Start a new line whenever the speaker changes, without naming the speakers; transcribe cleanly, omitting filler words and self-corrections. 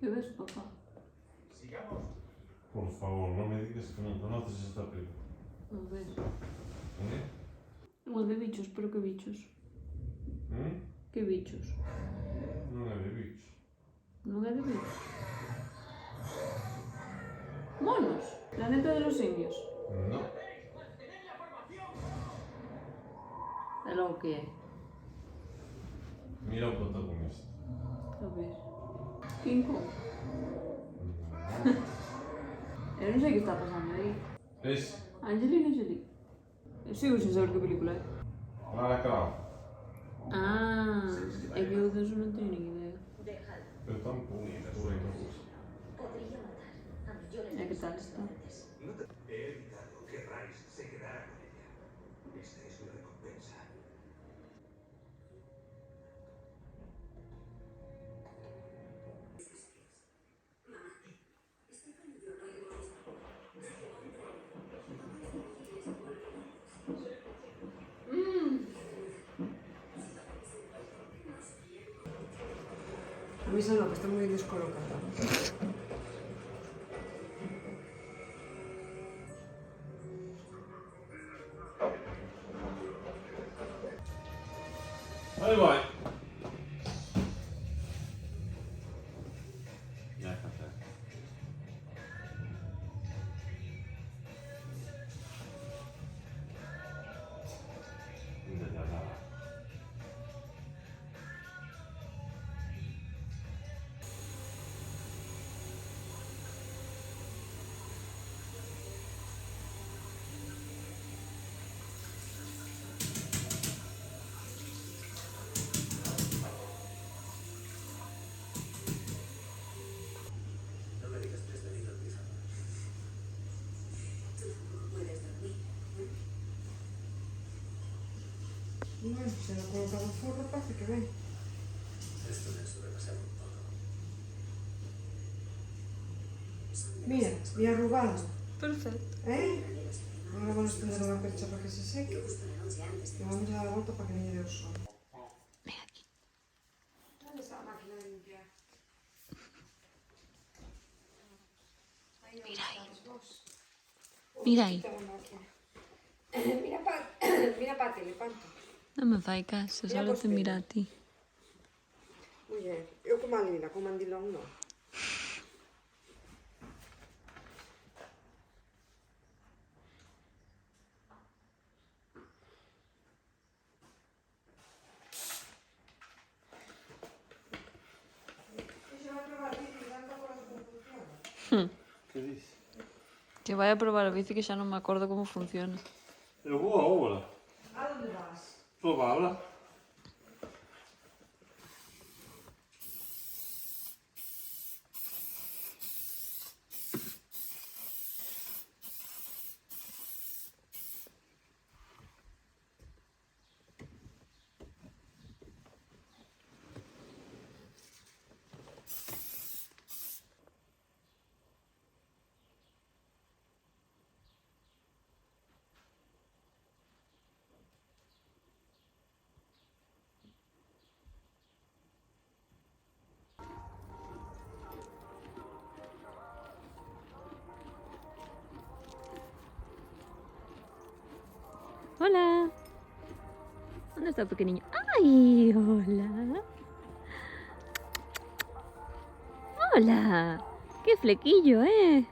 ¿Qué ves, papá?
Por favor, no me digas que no conoces esta película.
A ver.
¿Eh?
Igual de bichos, pero ¿qué bichos? ¿Qué bichos?
Non é de bichos.
Non é de bichos. Monos. Planeta de los simios.
No.
É logo que é.
Mira o protagonista.
A ver. King Kong.
No.
Eu non sei que está pasando aí.
Ese.
Angelina Jolie. Eu sigo sin saber que película é.
Lara Croft.
Ah, é que eu deso non teño nin idea.
Eu tampouco. Por aí no curso.
E que tal está?
He evitado que Rice se quedara con ella. Esta es mi recompensa.
A mí solo que está muy descolocada.
Aí vai. Já está. Ainda já dá lá.
No me digas que has bebido el pizarro.
Bueno, se lo ha colocado forro, parece que ven.
Esto me ha sobrepasado un poco.
Mira, y arrugado.
Perfecto.
¿Eh? Ahora vamos a poner una percha para que se seque. Y vamos a dar la vuelta para que no llegue el sol.
Ven aquí.
¿Dónde está la máquina de limpiar?
Mira ahí.
Vos.
Mira aí.
Quita la máquina. Mira Pati, le panto.
Non me fai caso,
Mira
solo
vos
te mira a ti.
Muller, eu como a Lina, con mandilón non.
Que dice?
Que vai a probar a bici que xa non me acordo como funciona.
Eu vou agora.
A onde vas?
Provala.
Hola. ¿Dónde está el pequeño? ¡Ay! Hola. Hola. ¡Qué flequillo, eh!